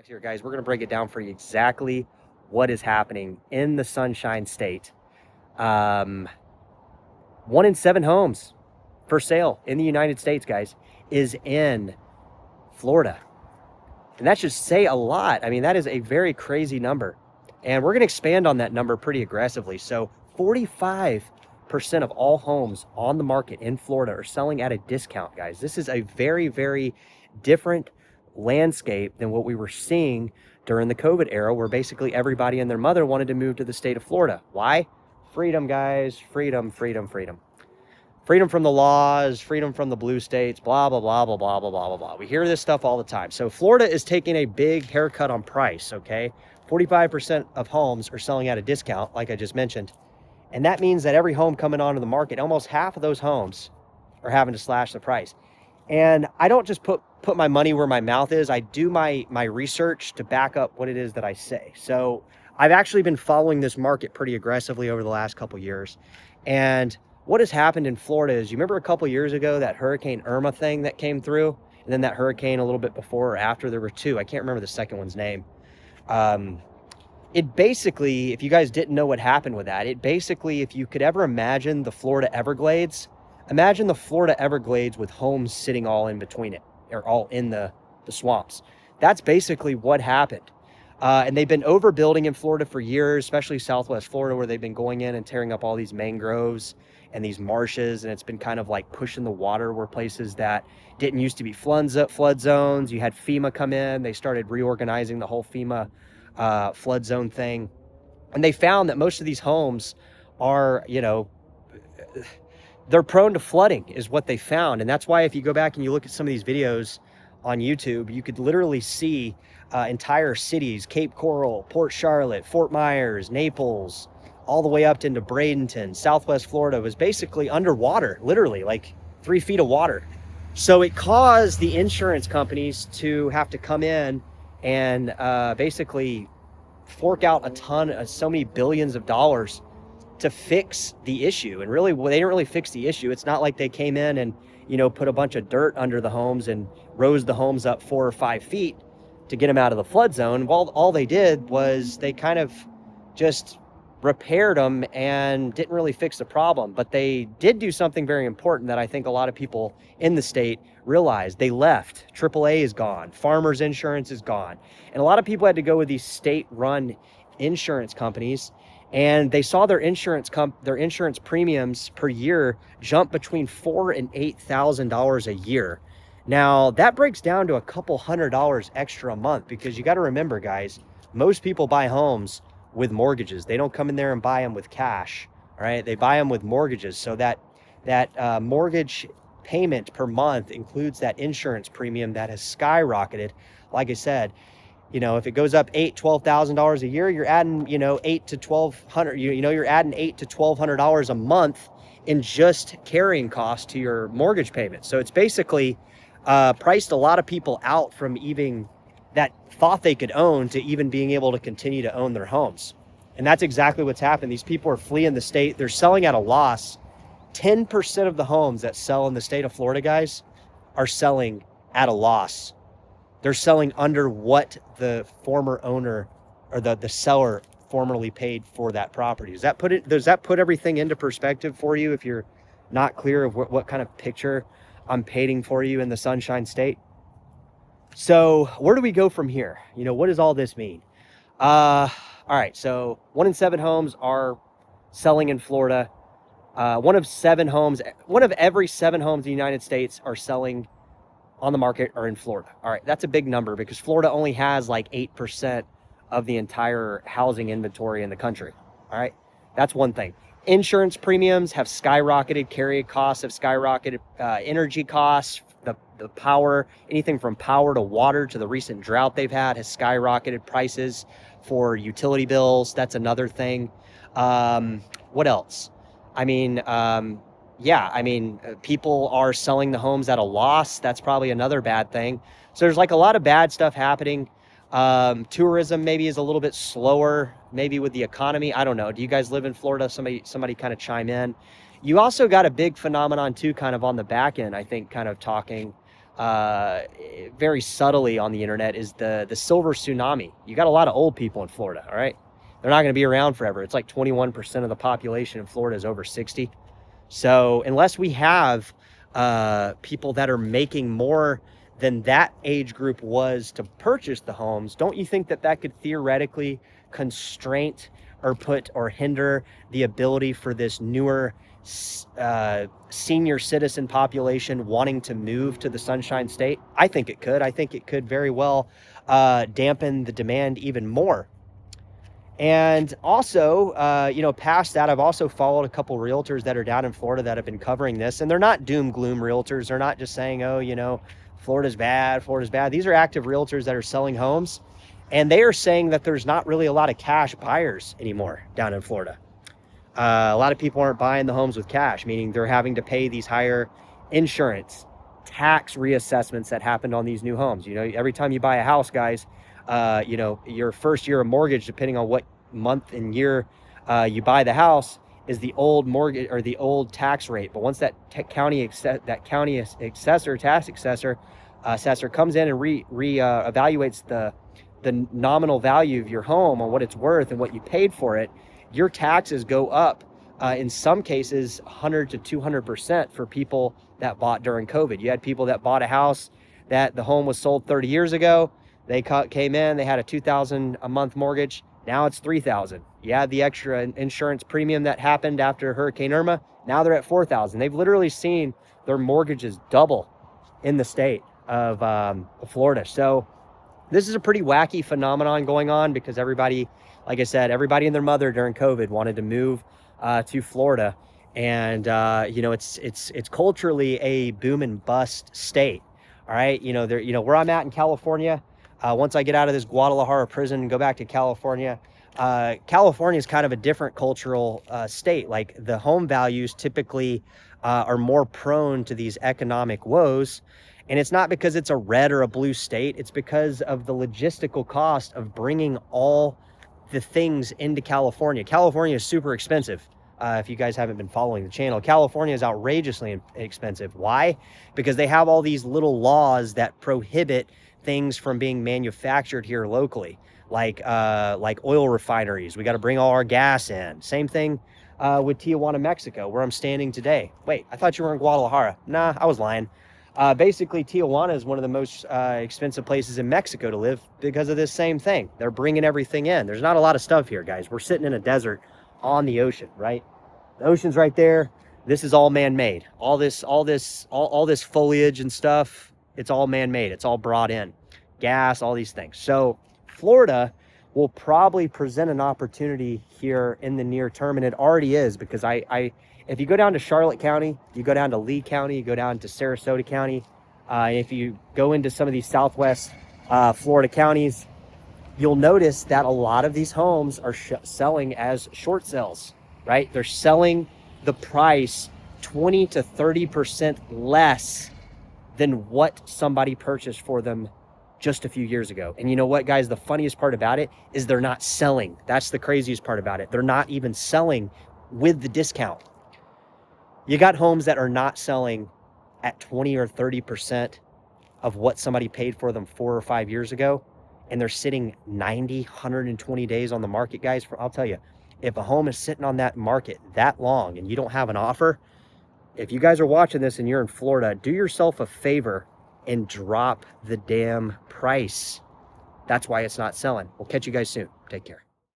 here, guys. We're going to break it down for you exactly what is happening in the Sunshine State. 1 in 7 homes for sale in the United States, guys, is in Florida. And that should say a lot. I mean, that is a very crazy number. And we're going to expand on that number pretty aggressively. So 45% of all homes on the market in Florida are selling at a discount, guys. This is a very, very different landscape than what we were seeing during the COVID era, where basically everybody and their mother wanted to move to the state of Florida. Why? Freedom, guys. Freedom, freedom, freedom. Freedom from the laws, freedom from the blue states, blah, blah, blah, blah, blah, blah, blah, blah, blah. We hear this stuff all the time. So Florida is taking a big haircut on price, okay? 45% of homes are selling at a discount, like I just mentioned. And that means that every home coming onto the market, almost half of those homes are having to slash the price. And I don't just put my money where my mouth is. I do my research to back up what it is that I say. So I've actually been following this market pretty aggressively over the last couple years. And what has happened in Florida is, you remember a couple years ago, that Hurricane Irma thing that came through? And then that hurricane a little bit before or after, there were two. I can't remember the second one's name. It basically, if you guys didn't know what happened with that, it basically, if you could ever imagine the Florida Everglades, imagine the Florida Everglades with homes sitting all in between it, or all in the swamps. That's basically what happened. And they've been overbuilding in Florida for years, especially Southwest Florida, where they've been going in and tearing up all these mangroves and these marshes. And it's been kind of like pushing the water where places that didn't used to be flood zones. You had FEMA come in. They started reorganizing the whole FEMA flood zone thing. And they found that most of these homes are, they're prone to flooding is what they found. And that's why if you go back and you look at some of these videos on YouTube, you could literally see entire cities, Cape Coral, Port Charlotte, Fort Myers, Naples, all the way up into Bradenton. Southwest Florida was basically underwater, literally like 3 feet of water. So it caused the insurance companies to have to come in and basically fork out a ton of so many billions of dollars to fix the issue. And really, well, they didn't really fix the issue. It's not like they came in and, put a bunch of dirt under the homes and rose the homes up 4 or 5 feet to get them out of the flood zone. Well, all they did was they kind of just repaired them and didn't really fix the problem. But they did do something very important that I think a lot of people in the state realized. They left. AAA is gone. Farmers insurance is gone. And a lot of people had to go with these state-run insurance companies, and they saw their insurance premiums per year jump between $4,000 and $8,000 a year. Now, that breaks down to a couple $100 extra a month, because you got to remember, guys, most people buy homes with mortgages. They don't come in there and buy them with cash, all right? They buy them with mortgages. So that mortgage payment per month includes that insurance premium that has skyrocketed. Like I said, if it goes up $12,000 a year, you're adding, $8,000 to $1,200. You're adding $800 to $1,200 a month in just carrying costs to your mortgage payment. So it's basically priced a lot of people out from even that thought they could own to even being able to continue to own their homes. And that's exactly what's happened. These people are fleeing the state. They're selling at a loss. 10% of the homes that sell in the state of Florida, guys, are selling at a loss. They're selling under what the former owner or the seller formerly paid for that property. Does that put everything into perspective for you if you're not clear of what kind of picture I'm painting for you in the Sunshine State? So where do we go from here? What does all this mean? All right, so 1 in 7 homes are selling in Florida. One of every 7 homes in the United States are selling on the market are in Florida. All right, that's a big number, because Florida only has like 8% of the entire housing inventory in the country. All right, that's one thing. Insurance premiums have skyrocketed. Carry costs have skyrocketed. Energy costs, the power, anything from power to water to the recent drought they've had has skyrocketed. Prices for utility bills, that's another thing. What else? People are selling the homes at a loss. That's probably another bad thing. So there's like a lot of bad stuff happening. Tourism maybe is a little bit slower, maybe with the economy. I don't know. Do you guys live in Florida? Somebody kind of chime in. You also got a big phenomenon too, kind of on the back end, I think, kind of talking very subtly on the internet is the silver tsunami. You got a lot of old people in Florida, all right? They're not going to be around forever. It's like 21% of the population in Florida is over 60. So unless we have people that are making more than that age group was to purchase the homes, don't you think that that could theoretically constrain or put or hinder the ability for this newer senior citizen population wanting to move to the Sunshine State? I think it could. I think it could very well dampen the demand even more. And also, past that, I've also followed a couple realtors that are down in Florida that have been covering this, and they're not doom gloom realtors. They're not just saying, oh, Florida's bad, Florida's bad. These are active realtors that are selling homes, and they are saying that there's not really a lot of cash buyers anymore down in Florida. A lot of people aren't buying the homes with cash, meaning they're having to pay these higher insurance, tax reassessments that happened on these new homes. Every time you buy a house, guys, your first year of mortgage, depending on what month and year you buy the house, is the old mortgage or the old tax rate. But once that county tax assessor comes in and evaluates the nominal value of your home on what it's worth and what you paid for it, your taxes go up in some cases 100 to 200% for people that bought during COVID. You had people that bought a house that the home was sold 30 years ago. They came in, they had a $2,000 a month mortgage. Now it's $3,000. You had the extra insurance premium that happened after Hurricane Irma. Now they're at $4,000. They've literally seen their mortgages double in the state of Florida. So this is a pretty wacky phenomenon going on because everybody, like I said, everybody and their mother during COVID wanted to move to Florida. And, it's culturally a boom and bust state. All right. Where I'm at in California, once I get out of this Guadalajara prison and go back to California, California is kind of a different cultural state. Like the home values typically are more prone to these economic woes. And it's not because it's a red or a blue state. It's because of the logistical cost of bringing all the things into California. California is super expensive. If you guys haven't been following the channel, California is outrageously expensive. Why? Because they have all these little laws that prohibit things from being manufactured here locally, like oil refineries. We got to bring all our gas in. Same thing with Tijuana, Mexico, where I'm standing today. Wait, I thought you were in Guadalajara. Nah, I was lying. Basically, Tijuana is one of the most expensive places in Mexico to live because of this same thing. They're bringing everything in. There's not a lot of stuff here, guys. We're sitting in a desert on the ocean, right? The ocean's right there. This is all man-made. All this foliage and stuff, it's all man-made. It's all brought in. Gas, all these things. So Florida will probably present an opportunity here in the near term, and it already is, because if you go down to Charlotte County, you go down to Lee County, you go down to Sarasota County, if you go into some of these southwest Florida counties, you'll notice that a lot of these homes are selling as short sales, right? They're selling the price 20 to 30% less than what somebody purchased for them just a few years ago. And you know what, guys? The funniest part about it is they're not selling. That's the craziest part about it. They're not even selling with the discount. You got homes that are not selling at 20 or 30% of what somebody paid for them 4 or 5 years ago, and they're sitting 90, 120 days on the market, guys. I'll tell you, if a home is sitting on that market that long and you don't have an offer, if you guys are watching this and you're in Florida, do yourself a favor and drop the damn price. That's why it's not selling. We'll catch you guys soon. Take care.